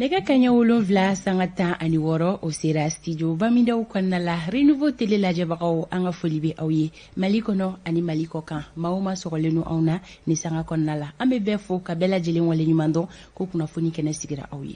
Nega kanya wolonvla sangata ani woro o sera studio baminda ukonna la renouveau télé la jabako anga folibe awye malikono ani maliko kan mauma sogolenu awna ni sanga konna la ambe befo ka bela jelen wale nyumando ko kuna foni kene sigira awye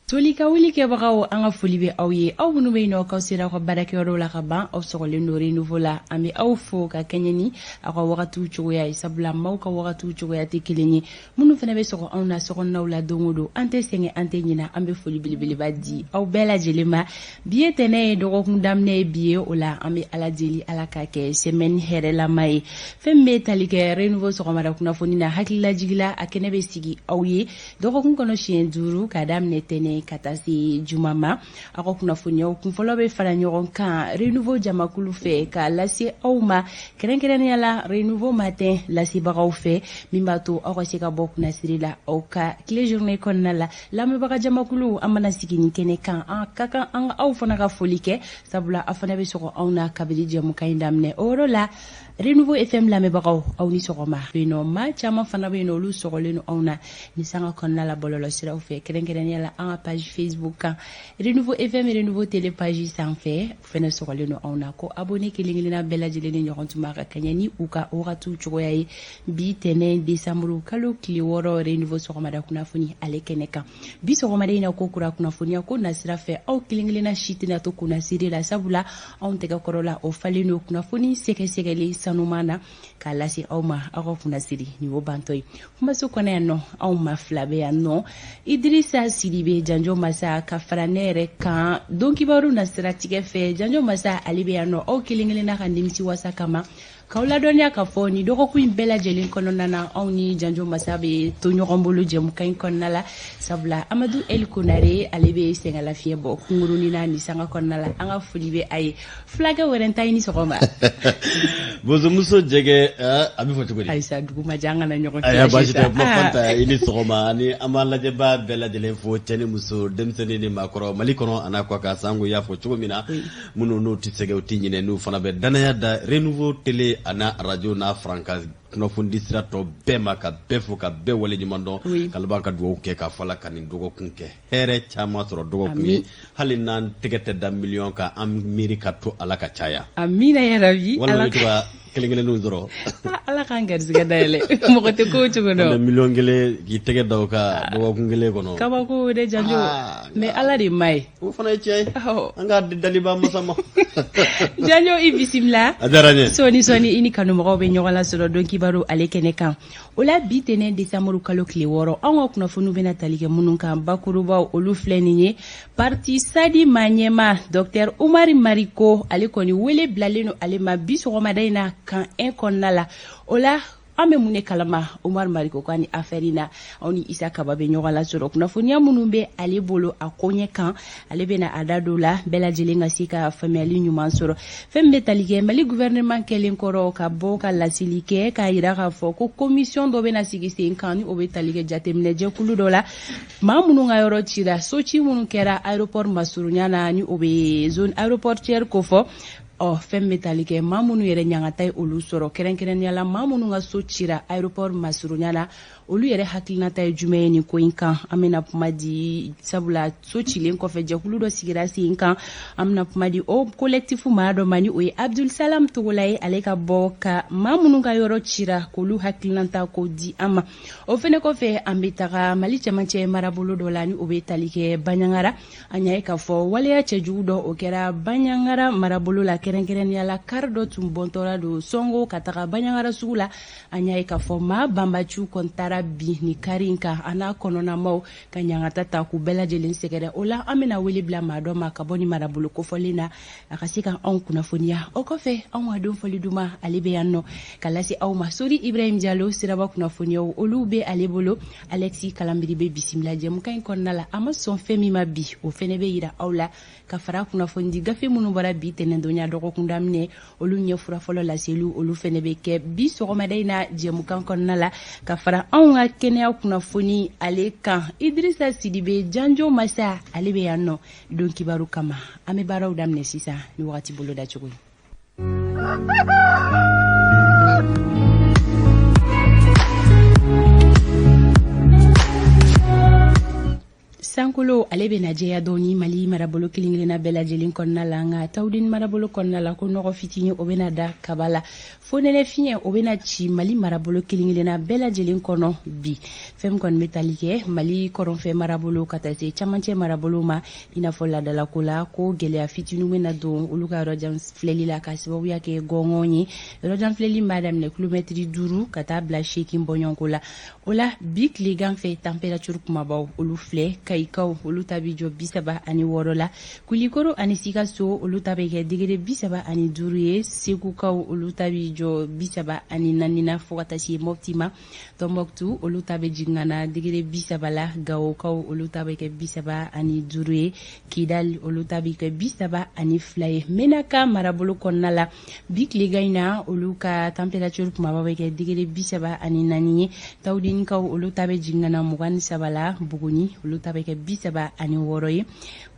Tolika wili ke bagaw anga folibe awye aw bunu be no ka sira ko barake ro la ka ban aw sogole no renouveau la ami aw fo ka kenyani ako wakatu chuya isabla maw ka wakatu chuya te kilenyi munu fene be sogo awna sogo nawla dongodo ante senge ante nyina ambe folibe bili badi aw bela jelema biye tene dogo kundamne biye ola ami ala jeli ala ka ke semaine here la mai fembe talike renouveau sogo mara kuna fonina hakila jigila akene be sigi awye dogo kun kono chien duru kadamne tene katasi jumama ako kuna funyo kunfolo be fala nyoron kan renouveau jamakulu fe ka lasi awma keren yala renouveau matin lasi bagaw fe mimbato ako sika bok na sirila au ka clé journée konnala lamme baga jamakulu amana sigini kene kan kaka an aw fana ka folike sabula afana be soko awna kabili jamu kaindamne orola renouveau FM la me bagaw aw ni sogoma bino ma chama fana be no lu sogolenu awna ni sanga konnala bololo sira u fe keren yala an page Facebook renouveau FM et renouveau télé page sans fait fene sogolenu awna ko abonné kilingilina bela jeleni nyontuma ka kanyani uka oratu chogoyayi bi tene décembre kalo kliworo renouveau sogoma da kuna funi ale keneka bi sogoma de ina ko kura kuna funi ko nasira fe aw kilingilina shitina to kuna sirila sabula on tega korola o faleno kuna funi sekeli sanumana kalasi awma ako kuna siri ni wo bantoy mbaso kone no awma flabe no Idrissa Sidibe janjo masa kafranere kan donki baru nasira tige fe janjo masa alibe no o kilingilina kandimsi wasa kama Kaula donya ka foni doko ku imbela jelin kono nana awni janjo masabe to nyogombolo jem kan konnala sabla Amadou El Konare alebe sengala fiebo kunguruni na ni sanga konnala anga fulibe ay flaga werentay ni sokoma bozo muso jege abi foti godi ay sa dugu majanga na nyoko ay ba jite ma fanta ini sokoma ni amala je ba bela jelen fo tene muso demsene ni makoro malikono anakwa ka sangu ya fo chugomina munu no titsege otinyine nu fana be danaya da renouveau télé ana radio na franca no fundisira to bema ka befo ka be wale nyimando kalba ka duwo ke ka fala kanin dogo kunke here chama soro dogo kunni halinan tigete da million ka amerika to alaka chaya amina ya rabi alaka kelengele no zoro ala kan garziga dale mo ko te ko chugo no million gele gi tege daw ka dogo kungele kono kaba ko de janjo me ala di mai o fana chey anga daliba masama janjo ibisimla adaranye soni ini kanu mo be nyola soro donki baro alekene kan ola bitene décembre kalo kleworo ango kuna funu bena talike munun kan bakuruba olu fleninye parti Sadi Manyema Dr Umar Mariko alekoni wele blaleno alema biso madaina kan ekonala ola ame mune kalama Umar Mariko kwani aferina oni Isa Kababe nyogala soro kuna funia munumbe ale bolo akonye kan ale bena adadola bela jelenga sika family nyuman soro fembe talige mali gouvernement kelen koro ka boka la silike ka iraka fo ko commission do bena sigise kan obe talige jatemne je kulu dola mamunu ngayoro tira sochi munu kera aéroport masurunyana ni obe zone aéroportière ko fo femme talike mamunu yere nyangatay olu soro keren yala mamunu nga so cira aéroport masurunyana olu yere haklinata jume ni ko inkan amena pumadi sabula so cilen ko fe jakulu do sigira si inkan amna pumadi o collectifu maado mani o Abdul Salam Tugulay aleka boka mamunu nga yoro cira kolu haklinata ko di ama o fene ko fe ambitaka mali chamanche marabulu dolani o be talike banyangara anya ka fo wale ya chejudo o kera banyangara marabulu la keren yala kardo tumbontora do songo kataka banyangara sugula anya ka fo ma bambachu kontara bi ni karinka ana konona maw kanyanga tata ku bela jelen sekere ola amena weli bla madoma kaboni marabulu ko folina akasika on kuna fonia o ko fe on wadon foliduma alibe yanno kalasi aw masuri Ibrahim Diallo siraba kuna fonia olube alebolo Alexi Kalambiri be bisimla jem kan konnala ama son femi mabi o fene be yira awla kafara kuna fondi gafe munu bara bi tenen donya doko kundamne olu nyefura folo la selu olu fene be ke bi so madaina jem kan konnala kafara on kene kuna foni ale kan Idrissa Sidibe janjo masa alebe yanno don kibaru kama ame baraw damne sisa ni wakati bolo da chugo sankolo ale be na jeya doni Mali marabolo kilingilena bela jelin konna la nga tawdin marabolo konna la ko nogo fitini o bena da kabala fonele fiye o bena ci Mali marabolo kilingilena bela jelin kono bi fem kon metalike Mali koron fe marabolo katase chamanche marabolo ma ina fola dala kula ko gele fitinu mena do uluka rojan fleli la kasibo ya ke gongoni rojan fleli madam ne kilometri duru kata bla shekin bonyonkula ola big ligan fe temperature kuma baw olu fle kaikaw olu tabi jo bisaba ani worola kulikoro ani sikaso olu tabi ke digere bisaba ani duruye seku kaw olu tabi jo bisaba ani nanina fokata si moptima tomboktu olu tabi jingana digere bisaba la gawo kaw olu tabi ke bisaba ani duruye kidal olu tabi ke bisaba ani fly menaka marabolo konnala big ligaina olu ka temperature kuma baw ke digere bisaba ani naniye tawdin kaw olu tabi jingana mugan sabala buguni olu tabi ke bisaba ani woroye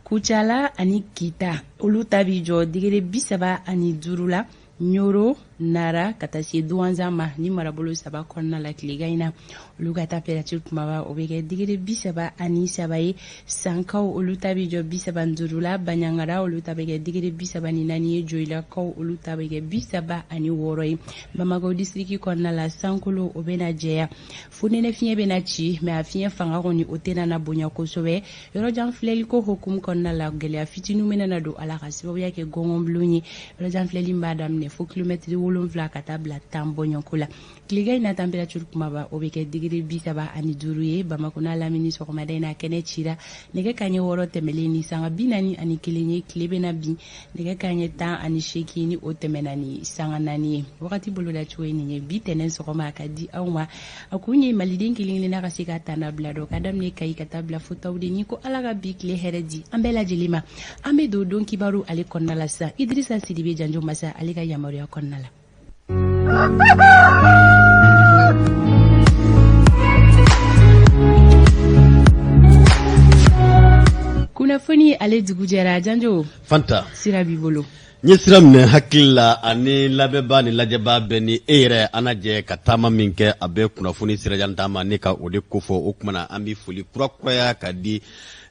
kuchala ani kita olu tabi jo digere bisaba ani durula nyoro nara katasi duanzama ni marabolo saba konna la kligaina olu ka temperature kuma obeke digere bisaba ani sabaye sankaw olu tabi jo bisaba durula banyangara olu tabi ke digere bisaba ni nani joila kaw olu tabi ke bisaba ani woroye Bamako district konna la sankolo obena jeya funene fiye bena ci me afiye fanga koni otena na bonya kosobe yoro jan fleli ko hokum konna la gele afitinu menana do ala kasibo yake gongon bluni yoro jan fleli madam ne fo kilometri wolonvla katabla tambonyonkula kliga ina temperature kumaba obeke digiri bisaba ani duruye Bamako na lamini so komada ina kene chira nege kanye woro temeleni sanga binani ani kilenye klebe na bi nege kanye ta ani shekini otemenani sanga nani wakati bolola chweni nye bitenen so koma kadi awma akunye malidin kilingile na kasika tanabla do kadam ne kai katabla fotawde ni ko alaga bikle heredi ambela jilima amedo don kibaru ale konnala sa Idrissa Sidibe janjo masa alega yamaru ya konnala kuna foni ale dugujera janjo fanta sirabi bolo nye sira minɛ hakili la ani labɛnba ni lajɛba bɛ ni e yɛrɛ ana jɛ ka taama min kɛ a bɛ kunnafoni sirajan taama ne ka o de kofɔ o kumana an bi foli kurakuraya ka di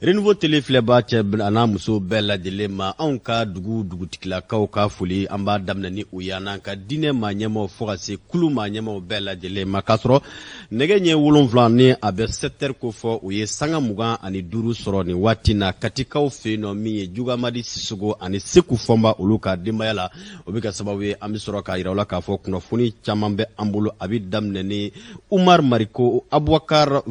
Renouveau Télé filɛba cɛ n'a muso bɛɛ lajɛlen ma anw ka dugutigilakaw ka foli an b'a daminɛ ni o y'an ka diinɛ maa ɲɛmaw fɔ ka se kulu maa ɲɛmaw bɛɛ lajɛlen ma k'a sɔrɔ nɛgɛ ɲɛ 7 ni a bɛ 7 ko fɔ o ye sanga 25 sɔrɔ nin waati na Katikaw fɛ yen nɔ min ye Jugamadi Sisogo ani Seku Fɔnba olu ka denbaya la o bɛ ka sababu ye an bɛ sɔrɔ ka yira u la k'a fɔ kunnafoni caman bɛ an bolo a bɛ daminɛ ni Umar Mariko Abubakar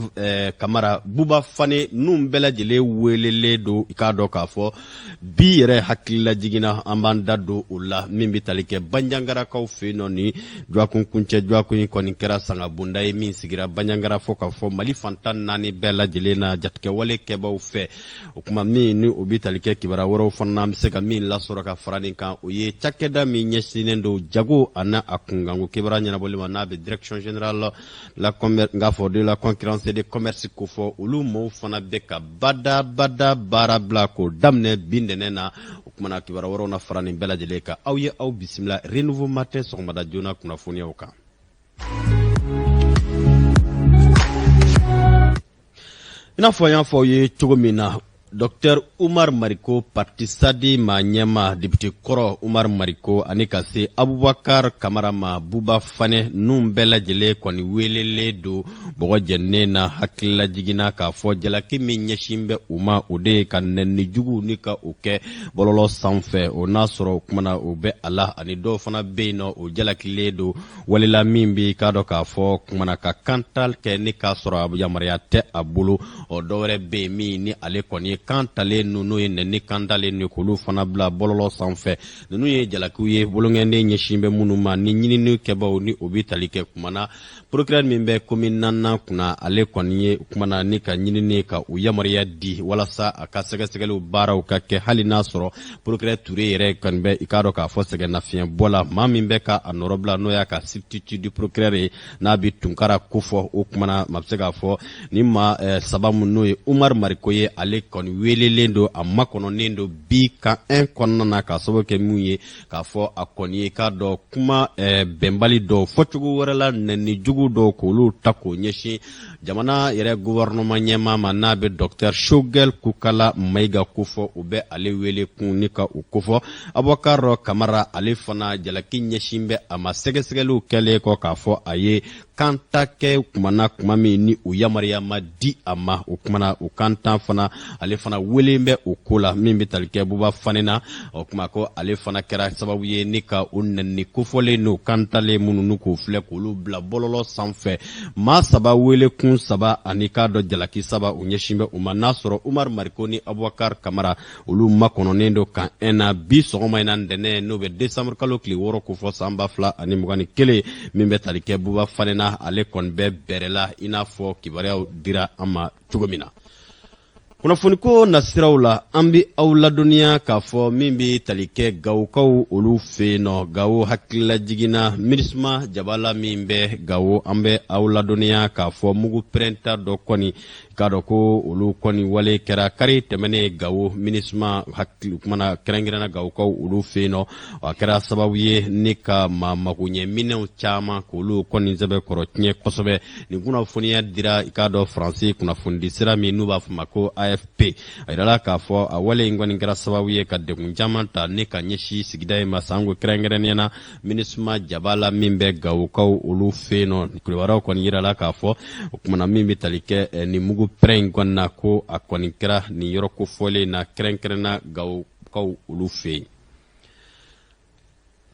Kamara Buba Fane ninnu bɛɛ lajɛlen welele do i k'a dɔn k'a fɔ bi yɛrɛ hakilila jiginna an b'an da don o la min bɛ tali kɛ Banjangarakaw fɛ yen nɔ ni Juakun kuncɛ Juakun kɔni kɛra sangabonda ye min sigira Banjangara fɔ k'a fɔ Mali fantan 4 bɛɛ lajɛlen na jatigɛwale kɛbaw fɛ o kuma min ni o bɛ tali kɛ kibaruya wɛrɛw fana an bɛ se ka min lasɔrɔ ka fara nin kan o ye cakɛda min ɲɛsinnen don jago ani a kunkanko kibaruya ɲɛnabɔli ma n'a bɛ direction générale la commerce nka fɔ de la concurrence et de commerce ko fɔ olu maaw fana bɛ ka bada baara bila ko daminɛ bindɛnɛ na o kumana kibaruya wɛrɛw na fara nin bɛɛ lajɛlen kan aw ye aw bisimila Renouveau Matin sɔgɔmada joona kunnafoniyaw kan. I n'a fɔ an y'a fɔ aw ye cogo min na Dr Umar Mariko Parti Sadi ma ɲɛma député kɔrɔ Umar Mariko ani ka se Abubakar Kamara ma Buba Fane ninnu bɛɛ lajɛlen kɔni welele do bɔgɔ jɛnnen na hakilila jiginna k'a fɔ jalaki min ɲɛsin bɛ u ma o de ye ka nɛni jugu ni ka o kɛ bɔlɔlɔ sanfɛ o n'a sɔrɔ o kumana o bɛ a la ani dɔw fana bɛ yen nɔ o jalakilen do walila min bɛ k'a dɔn k'a fɔ kumana ka kantal kɛ ni k'a sɔrɔ yamaruya tɛ a bolo o dɔwɛrɛ bɛ yen min ni ale kɔni kantalen n'o ye nɛni kantalen ni k'olu fana bila bɔlɔlɔ sanfɛ ninnu ye jalakiw ye bolongɛnden ɲɛsin bɛ minnu ma ni ɲinini kɛbaw ni o bɛ tali kɛ kumana procureur min bɛ commune 4 kunna ale kɔni ye kumana ni ka ɲinini ka u yamaruya di walasa a ka sɛgɛsɛgɛliw baaraw ka kɛ hali n'a sɔrɔ procureur Ture yɛrɛ kɔni bɛ i k'a dɔn k'a fɔ sɛgɛnnafiɲɛ bɔ la maa min bɛ ka a nɔrɔ bila n'o y'a ka substitut du procureur ye n'a bɛ tunkara ko fɔ o kumana ma bɛ se k'a fɔ ni maa saba min n'o ye Umar Mariko ye ale kɔni kɔni welelen do a makɔnɔnen do bi kan 1 kɔnɔna na ka sababu kɛ mun ye k'a fɔ a kɔni ye k'a dɔ kuma bɛnbali dɔ fɔcogo wɛrɛ la nɛni jugu dɔ k'olu ta k'o ɲɛsin jamana yɛrɛ gouvernement ɲɛmaa ma n'a bɛ Dr Shogel Kukala Mayiga kofɔ u bɛ ale wele kun ni ka u kofɔ Abubakar Kamara ale fana jalaki ɲɛsin bɛ a ma sɛgɛsɛgɛliw kɛlen kɔ k'a fɔ a ye kanta kɛ kumana kuma min ni u yamariya ma di a ma o kumana o kantan fana ale fana welen bɛ o ko la min bɛ tali kɛ Buba Fanena o kuma ko ale fana kɛra sababu ye ni ka o nɛni kofɔlen n'o kantalen minnu n'u k'o filɛ k'olu bila bɔlɔlɔ sanfɛ maa saba wele kun saba ani k'a dɔ jalaki saba u ɲɛsin bɛ u ma n'a sɔrɔ Umar Mariko ni Abubakar Kamara olu makɔnɔnen do kan 1 na bi sɔgɔma in na ntɛnɛn n'o bɛ décembre kalo tile 6 kofɔ san 2021 min bɛ tali kɛ Buba Fanena ale kɔni bɛ bɛrɛla i n'a fɔ kibaruyaw dira an ma cogo min na. Kunnafoniko nasiraw la an bɛ aw ladɔnniya k'a fɔ min bɛ tali kɛ Gawukaw olu fɛ yen nɔ Gawo hakilila jiginna MINUSMA jabala min bɛ Gawo an bɛ aw ladɔnniya k'a fɔ mugu pɛrɛnta dɔ kɔni k'a dɔn ko olu kɔni wale kɛra kari tɛmɛnen Gawo MINUSMA hakili kumana kɛrɛnkɛrɛnna Gawukaw olu fɛ yen nɔ a kɛra sababu ye ni ka magoɲɛminɛw caman k'olu kɔni sɛbɛ kɔrɔ tiɲɛ kosɛbɛ nin kunnafoniya dira i k'a dɔn Faransi kunnafonidi sira min n'u b'a fɔ ma ko AFP a yirala k'a fɔ a wale in kɔni kɛra sababu ye ka degun caman ta ni ka ɲɛsin sigida in ma sanko kɛrɛnkɛrɛnnenya na MINUSMA jabala min bɛ Gawukaw olu fɛ yen nɔ kibaruyaw kɔni yirala k'a fɔ o kumana min bɛ tali kɛ ni mugu pɛrɛn in kɔni na ko a kɔni kɛra nin yɔrɔ kofɔlen na kɛrɛnkɛrɛnna Gawukaw olu fɛ yen.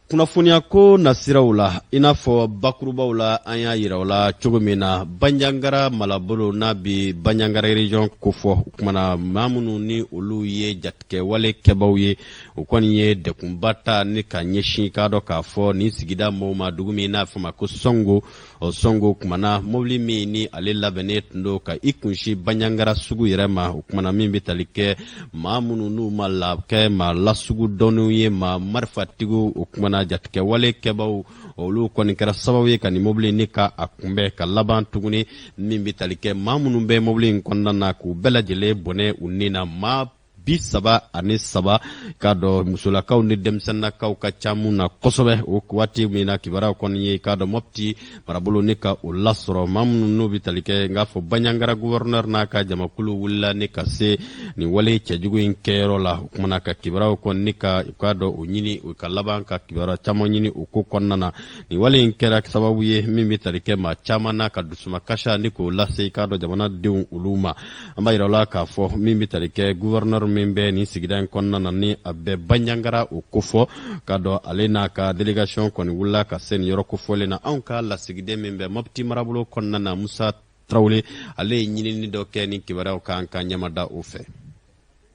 Kunnafoniya ko nasiraw la i n'a fɔ bakurubaw la an y'a yira o la cogo min na Bandiagara malabolo n'a bi Bandiagara region kofɔ o kumana maa minnu ni olu ye jatigɛwale kɛbaw ye o kɔni ye dekunba ta ni ka ɲɛsin k'a dɔn k'a fɔ nin sigida mɔgɔw ma dugu min n'a fɔ ma ko Songo o Songo kumana mobili min ni ale labɛnnen tun do ka i kunsi Bandiagara sugu yɛrɛ ma o kumana min bɛ tali kɛ maa minnu n'u ma kɛ maa lasugu dɔnniw ye maa marifatigiw o kumana jatigɛwale kɛbaw olu kɔni kɛra sababu ye ka nin mobili ni ka a kunbɛn ka laban tuguni min bɛ tali kɛ maa minnu bɛ mobili in kɔnɔna na k'u bɛɛ lajɛlen bɔnɛ u ni na maa 73 k'a dɔn musolakaw ni denmisɛnnakaw ka ca mun na kosɛbɛ o waati min na kibaruyaw kɔni ye k'a dɔn Mopti marabolo ni ka o lasɔrɔ maa minnu n'u bɛ tali kɛ n k'a fɔ Bandiagara gouverneur n'a ka jamakulu wulila ni ka se nin wale cɛjugu in kɛyɔrɔ la o kumana ka kibaruyaw kɔni ni ka k'a dɔn o ɲini o ka laban ka kibaruya caman ɲini o ko kɔnɔna na nin wale in kɛra sababu ye min bɛ tali kɛ maa caman na ka dusumakasa ni k'o lase k'a dɔn jamanadenw olu ma an b'a yira o la k'a fɔ min bɛ tali kɛ gouverneur min bɛ nin sigida in kɔnɔna na ni a bɛ Bandiagara o kofɔ k'a dɔn ale n'a ka délégation kɔni wulila ka se nin yɔrɔ kofɔlen na anw ka lasigiden min bɛ Mopti marabolo kɔnɔna na Musa Tarawele ale ye ɲinini dɔ kɛ ni kibaruyaw kan ka ɲɛmada o fɛ.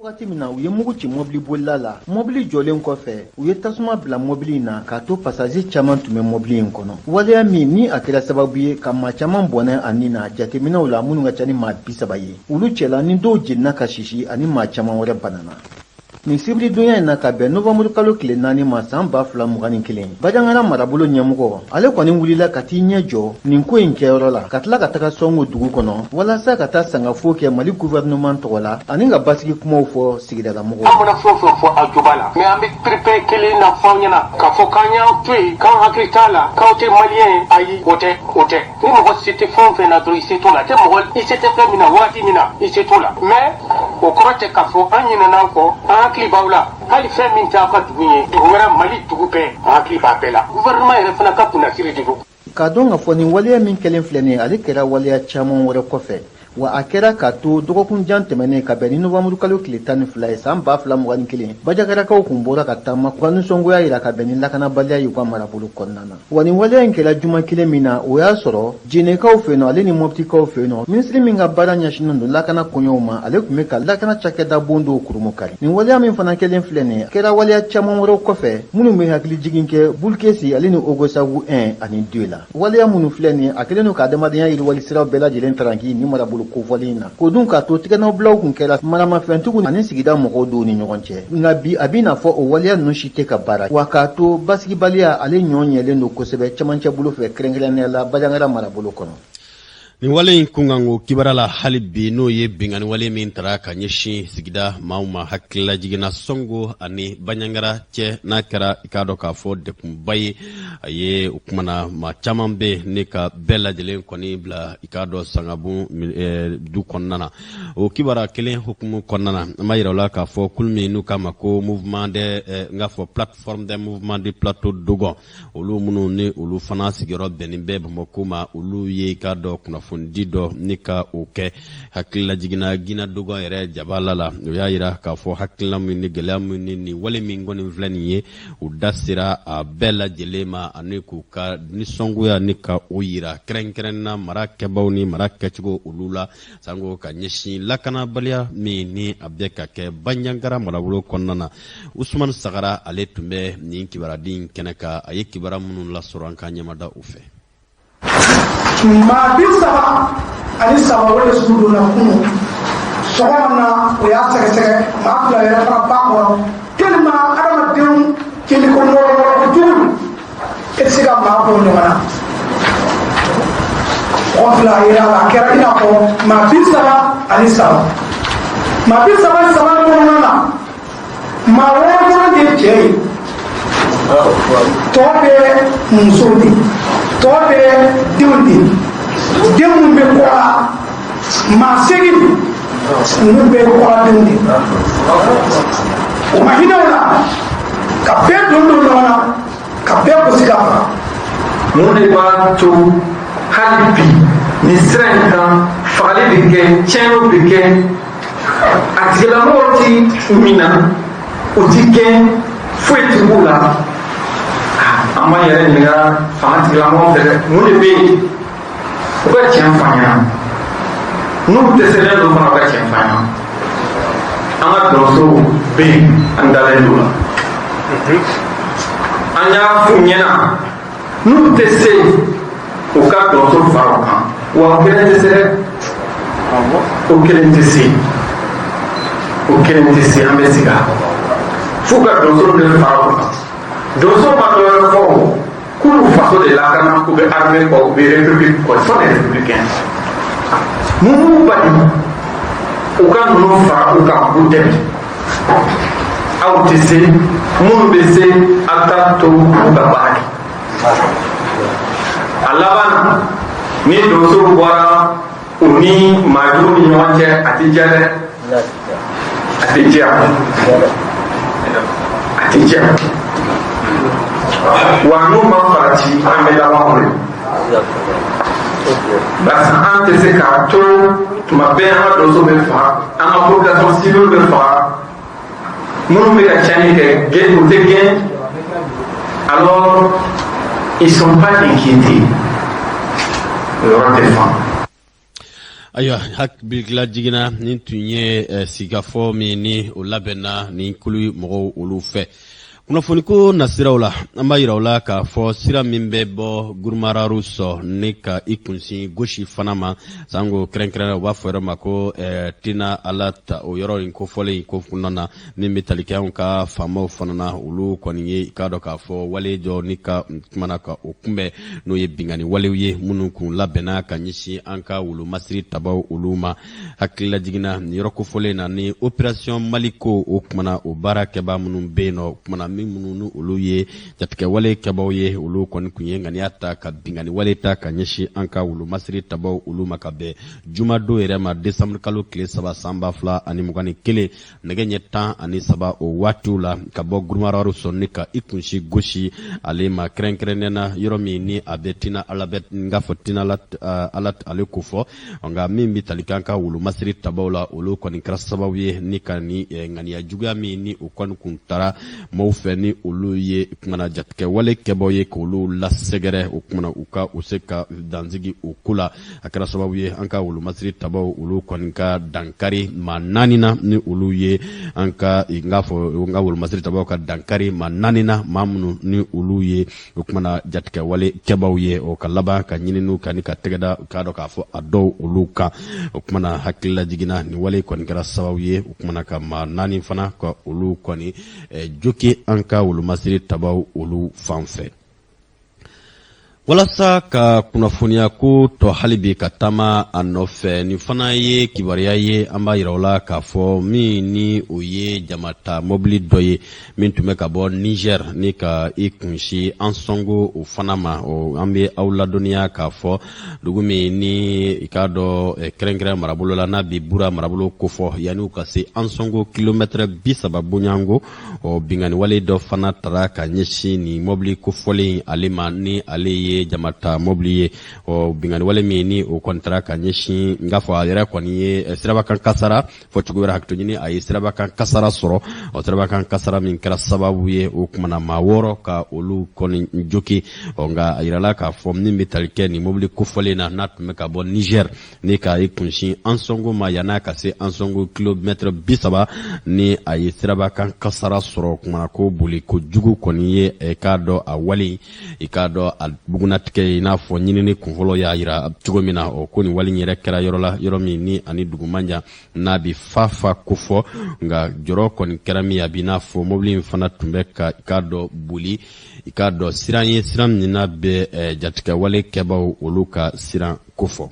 Wagati min na u ye mugu ci mobili bolila la mobili jɔlen kɔfɛ u ye tasuma bila mobili in na k'a to pasager caman tun bɛ mobili in kɔnɔ waleya min ni a kɛra sababu ye ka maa caman bɔnɛ a nin na jateminɛw la minnu ka ca ni maa 30 ye olu cɛla ni dɔw jenina ka sisi ani maa caman wɛrɛ banana nin sibiridonya in na ka bɛn novembre kalo tile 4 ma san 2021 Bandiagara marabolo ɲɛmɔgɔ ale kɔni wulila ka t'i ɲɛ jɔ nin ko in kɛyɔrɔ la ka tila ka taga Songo dugu kɔnɔ walasa ka taa sangafo kɛ Mali gouvernement tɔgɔ la ani ka basigi kumaw fɔ sigidala mɔgɔw. An mana fɛn fɛn fɔ a juba la mais an bɛ prepare kelen na fɔ ɲɛna k'a fɔ k'an y'an to yen k'an hakili t'a la k'aw tɛ maliyɛn ayi o tɛ ni mɔgɔ se tɛ fɛn fɛn na dɔrɔn i se t'o la tɛ mɔgɔ i se tɛ fɛn min na waati min na i se t'o la mais o kɔrɔ tɛ k'a fɔ an ɲinɛna kɔ an hakili b'aw la hali fɛn min t'a ka dugu ye dugu wɛrɛ Mali dugu bɛɛ an hakili b'a bɛɛ la gouvernement yɛrɛ fana ka kunnasiri de don. K'a dɔn ka fɔ nin waleya min kɛlen filɛ nin ale kɛra waleya caman wɛrɛ kɔfɛ wa a kɛra k'a to dɔgɔkun jan tɛmɛnen ka bɛn ni novembre kalo tile 12 ye san 2021 Bandiagarakaw kun bɔra ka taama u ka nisɔngoya yira ka bɛn ni lakanabaliya y'u ka marabolo kɔnɔna na wa nin waleya in kɛra juma kelen min na o y'a sɔrɔ jenekaw fɛ yen nɔ ale ni Moptikaw fɛ yen nɔ minisiri min ka baara ɲɛsinnen don lakana kɔɲɔw ma ale tun bɛ ka lakana cakɛda bon dɔw kurumu kari nin waleya min fana kɛlen filɛ nin kɛra waleya caman wɛrɛw kɔfɛ minnu bɛ hakili jigin kɛ Bulkesi ale ni Ogosagu 1 ani 2 la waleya minnu filɛ nin a kɛlen don ka adamadenya yiriwali siraw bɛɛ lajɛlen taranki ni marabolo kofɔlen na ko dun k'a to tigɛnɛw bilaw kun kɛra maramafɛntigiw ani sigida mɔgɔw dɔw ni ɲɔgɔn cɛ nka bi a bɛna fɔ o waleya ninnu si tɛ ka baara wa k'a to basigibaliya ale ɲɔ ɲɛlen don kosɛbɛ camancɛ bolo fɛ kɛrɛnkɛrɛnnenya la Bandiagara marabolo kɔnɔ. ni wale in kungango kibarala halibi no ye bingani wale min tara ka nyeshi sigida mauma hakila jigina songo ani banyangara che na kara ikado ka fo de kumbai ye ukumana ma chamambe ne ka bella jelen koni bla ikado sangabu du konnana o kibara kelen hukumu konnana mayira la ka fo kulmi nu kama ko mouvement de ngafo plateforme de mouvement de plateau dogon olu munu ne olu fana sigiro benimbe bamokuma olu ye ikado kuna fundido nika oke hakila jigina gina dogo ere jabala la ya ira ka fo hakila mun ni gelamu ni wale mingo ni vlani ye udasira a bella jelema aniku ka ni songu ya nika oyira kren na marake bawni marake chugo ulula sango ka nyeshi lakana balia mi ni abeka ke banyangara malawlo konnana Usman Sagara ale tumbe ni kibara din keneka aye kibara munun la soranka nyamada ufe ma bisaba ani saba wala sudu na kunu sogona o ya sege ma fla ya fa ba ko kelma adama deum kini ko no ko julu et siga ma ko no mana on fla ya la kera ina ko ma bisaba ani saba ko na ma wona de je tobe musudi tobe diundi demu be ko ma segi nu be ko diundi o ma hinawla ka be dondo na ka be ko sigaba mun de ba to halibi ni srenka fale de ke cheno de ke atila moti mina otike foi tibula ama yɛrɛ ɲininka fanga tigilamɔgɔw fɛ dɛ mun de bɛ yen u ka tiɲɛ fɔ an ɲɛna n'u dɛsɛlen don fana u ka tiɲɛ fɔ an ɲɛna an ka dɔgɔtɔrɔw bɛ yen an dalen don la an y'a f'u ɲɛna n'u tɛ se u ka dɔgɔtɔrɔ fara o kan wa o kelen tɛ se dɛ o kelen tɛ se an bɛ sigi a f'u ka dɔgɔtɔrɔ de fara o kan. Doso patron fo kulu faso de la kana ko be armée ko be république ko sont les républicains mumu badi o kan no fa o kan bu dem aw tese mun be se ata to ba baaki alaban ni doso bora uni maju ni wonje atijale wanu mafarati amela wamre basa ante se ka to tuma be ha do so be fa ama population civile be fa mon me ka chani ke gen ou te gen alors ils sont pas inquiétés leur défense ayo hak bilgla jigina ni tunye sigafo mi ni olabena ni kulu mogo olu fe kuna foniko nasira ola amba ira ola ka fo sira mimbe bo gurmara ruso ne ka ikunsi goshi fanama sango krenkren wa fo mako tina alata o yoro in ko fole in ko funana mimbe talika on ka famo fanana ulu koniye ka do ka fo wale jo nika manaka o kumbe no ye bingani wale ye munukun labena ka nyishi anka ulu masri tabaw uluma hakila jigina yoro ko fole na ni operation maliko o kumana o baraka ba munun beno kumana mununu ulu ye jatke wale kabaw ye ulu kon kunye ngani ata ka bingani wale ta ka nyeshi anka ulu masri tabaw ulu makabe juma do ere ma décembre kalo kle saba samba fla ani mugani kele nege nyeta ani saba o watu la kabo grumararu sonika ikunshi goshi ale ma krenkrenena yoromi ni abetina alabet ngafotina alat ale kufo nga mimbi talikanka ulu masri tabaw la ulu kon krasabaw ye nikani ngani ya juga mi ni ukon kuntara mawfe ni ulu ye kumana jatke wale kebo ye kulu la segere ukumana uka useka danzigi ukula akara sababu ye anka ulu masri tabaw ulu konika dankari mananina ni ulu ye anka ingafo ulu masri tabaw ka dankari mananina mamunu ni ulu ye ukumana jatke wale kebo ye o kalaba ka nyininu kanika tegada kado ka fo ado ulu ka ukumana hakila jigina ni wale konika sababu ye ukumana ka manani fana kwa ulu koni joki anka ulu masiri tabaw ulu fanfe walasa ka kunnafoniya ko tɔ halibi ka taama a nɔfɛ nin fana ye kibaruya ye an b'a yira o la k'a fɔ min ni o ye jamata mobili dɔ ye min tun bɛ ka bɔ Niger ni ka i kunsi an sɔngo o fana ma an bɛ aw ladɔnniya k'a fɔ dugu min ni i k'a dɔn kɛrɛnkɛrɛn marabolo la n'a bi bura marabolo kofɔ yanni u ka se an sɔngo kilomɛtɛrɛ 30 bonyango bingani wale dɔ fana tara ka ɲɛsin nin mobili kofɔlen ale ma ni ale ye jamata mobili ye bingani wale min ni o kɔntara ka ɲɛsin n k'a fɔ a yɛrɛ kɔni ye sirabakan kasara fɔ cogo wɛrɛ hakili ɲini a ye sirabakan kasara sɔrɔ sirabakan kasara min kɛra sababu ye o kumana maa 6 ka olu kɔni joki nka a yirala k'a fɔ min bɛ tali kɛ nin mobili kofɔlen na n'a tun bɛ ka bɔ Niger ni ka i kunsin an sɔngo ma yan'a ka se an sɔngo kilomɛtɛrɛ 30 ni a ye sirabakan kasara sɔrɔ kumana ko boli ko jugu kɔni ye k'a dɔn a wale i k'a dɔn a bugunatigɛ i n'a fɔ ɲinini kunfɔlɔ y'a yira cogo min na ko nin wale yɛrɛ kɛra yɔrɔ la yɔrɔ min ni ani dugumanja n'a bi fa kofɔ nka jɔrɔ kɔni kɛra min a bi n'a fɔ mobili in fana tun bɛ ka i k'a dɔn boli i k'a dɔn siran ye siran min n'a bɛ jatigɛ wale kɛbaw olu ka siran kofɔ.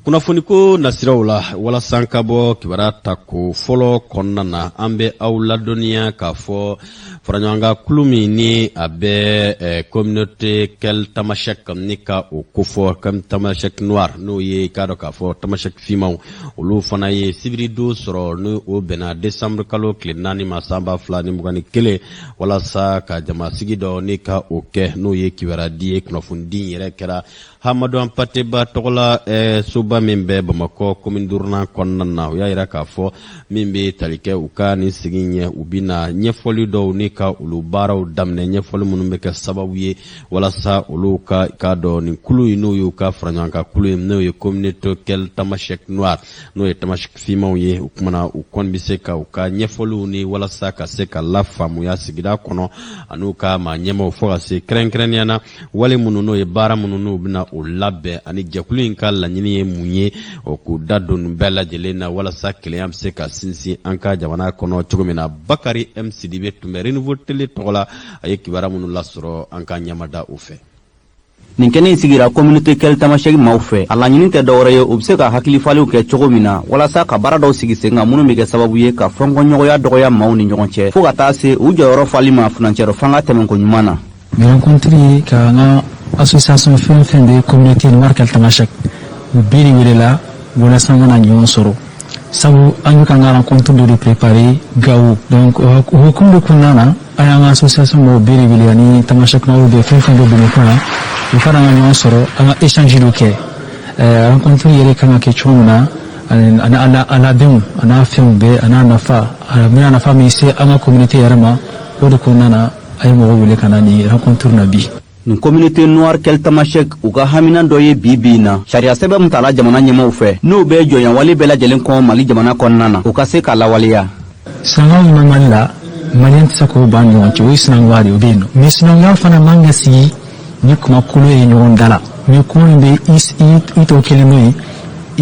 Kunnafoni ko nasiraw la walasa ka bɔ kibara ta ko fɔlɔ kɔnɔna na an bɛ aw ladɔnniya k'a fɔ faraɲɔgɔnka kulu min ni a bɛ communauté kel tamashek ni ka o kofɔ comme tamashek noir n'o ye k'a dɔn k'a fɔ tamashek fimaw olu fana ye sibirido sɔrɔ ni o bɛnna décembre kalo tile 4 ma san 2021 walasa ka jamasigi dɔ ni ka o kɛ n'o ye kibara di ye kunnafoni di yɛrɛ kɛra Hamadu Ampateba tɔgɔla soba min bɛ Bamakɔ commune duruna kɔnɔna na o y'a yira k'a fɔ min bɛ tali kɛ u ka ni sigi ɲɛ u bɛna ɲɛfɔli dɔw ni ka olu baaraw daminɛ ɲɛfɔli minnu bɛ kɛ sababu ye walasa olu k'a dɔn nin kulu in n'o y'u ka faraɲɔgɔnkan kulu ye n'o ye communauté kel tamashek noir n'o ye tamashek fimaw ye o kumana u kɔni bɛ se ka u ka ɲɛfɔliw ni walasa ka se ka lafaamuya sigida kɔnɔ ani u ka maa ɲɛmaw fɔ ka se kɛrɛnkɛrɛnnenya na wale minnu n'o ye baara minnu n'u bɛna o labɛn ani jɛkulu in ka laɲini ye mun ye k'u da don bɛɛ lajɛlen na walasa kelenya bɛ se ka sinsin an ka jamana kɔnɔ cogo min na Bakari M Sidibe tun bɛ Renouveau Télé tɔgɔ la a ye kibaruya minnu lasɔrɔ an ka ɲɛmada u fɛ. nin kɛnɛ sigira communauté kel tamashek maaw fɛ a laɲini tɛ dɔwɛrɛ ye u bɛ se ka hakilifaliw kɛ cogo min na walasa ka baara dɔw sigi sen kan minnu bɛ kɛ sababu ye ka fɔnkɔɲɔgɔnya dɔgɔya maaw ni ɲɔgɔn cɛ fo ka taa se u jɔyɔrɔ fali ma furancɛrɛ fanga tɛmɛko ɲuman na. rencontre ka nga association fɛn de communauté noire kel tamashek u biri welela walasa na ɲɔgɔn sɔrɔ sabu an bɛ ka nga rencontre dɔ de préparer Gawo donc hukumu de kɔnɔna na an y'an ka association dɔw biri wele ani tamashek maaw bɛ fɛn dɔ Bamakɔ la u fana ka ɲɔgɔn sɔrɔ an ka échange dɔ kɛ rencontre yɛrɛ kan ka kɛ cogo min na a labɛnw a n'a fɛnw bɛɛ a n'a nafa a bɛna nafa min se an ka communauté yɛrɛ ma o de kɔnɔna na a ye mɔgɔ wele ka na nin rencontre na bi. nin communauté noire kel tamashek u ka hamina dɔ ye bi na sariya sɛbɛn min tala jamana ɲɛmaw fɛ n'o bɛ jɔnyawale bɛɛ lajɛlen kɔn Mali jamana kɔnɔna na u ka se k'a lawaleya. sinankunya min bɛ Mali la maliyɛn tɛ se k'o ban ɲɔgɔn cɛ o ye sinankunya de o bɛ yen nɔ mais sinankunya fana man ka sigi ni kuma kolo ye ɲɔgɔn da la mais kuma min bɛ i t'o kelen n'o ye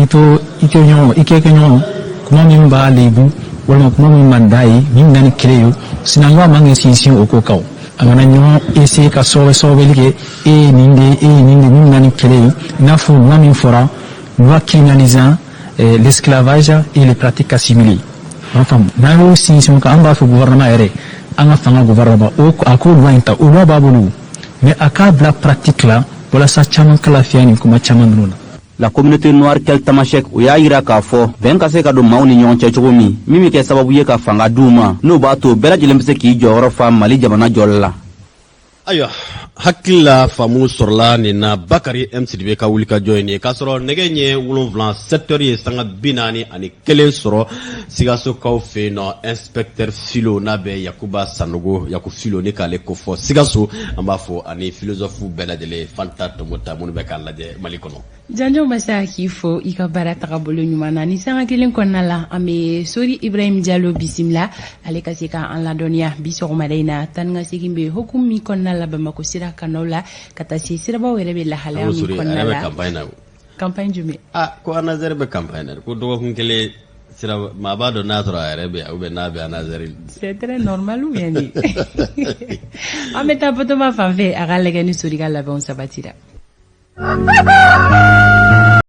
i kɛ ɲɔgɔn kuma min b'a lebu walima kuma min man d'a ye min na ni kɛlɛ ye sinankunya man ka sinsin o ko kan a kana ɲɔgɔn essayer ka sɔbɛli kɛ e ye nin de min na ni kɛlɛ ye i n'a fɔ loi min fɔra loi criminalisant l'esclavage et les pratiques assimilées an faamu n'an y'o sinsin kan an b'a fɔ gouvernement yɛrɛ an ka fanga gouvernement a k'o loi in ta o loi b'a bolo mais a k'a bila pratique la walasa caman ka lafiya nin kuma caman ninnu na. La communauté noire kel tamashek u y'a yira k'a fɔ bɛn ka se ka don maaw ni ɲɔgɔn cɛ cogo min bɛ kɛ sababu ye ka fanga d'u ma n'o b'a to bɛɛ lajɛlen bɛ se k'i jɔyɔrɔ fa Mali jamana jɔli la. Ayiwa hakili la faamu sɔrɔla nin na Bakari M Sidibe ka wuli ka jɔ ye nin ye k'a sɔrɔ nɛgɛ ɲɛ 7 secteur ye sanga 41 sɔrɔ Sigasokaw fɛ yen nɔ inspecteur Filo n'a bɛ Yakuba Sanogo Yaku Filo ni k'ale ko fɔ Sigaso an b'a fɔ ani philosophe bɛɛ lajɛlen Fanta Tomota minnu bɛ k'a lajɛ Mali kɔnɔ. Janjo bɛ se k'i fɔ i ka baara tagabolo ɲuman na ni sanga kelen kɔnɔna la an bɛ Sori Ibrahim Diallo bisimila ale ka se k'an ladɔnniya bi sɔgɔmada in na tan ka segin bɛ hukumu min kɔnɔna la Bamakɔ sira kanaw la ka taa se sirabaw yɛrɛ bɛ lahalaya min kɔnɔna la. campagne jumɛn? Ko Anazɛri bɛ campagne na ko dɔgɔkun kelen sira ma ba do na tora rebe ou be na be anazari. C'est très normal ou bien dit. En mettant poto ma fanfé a galé ni suri gala ba on sabatira.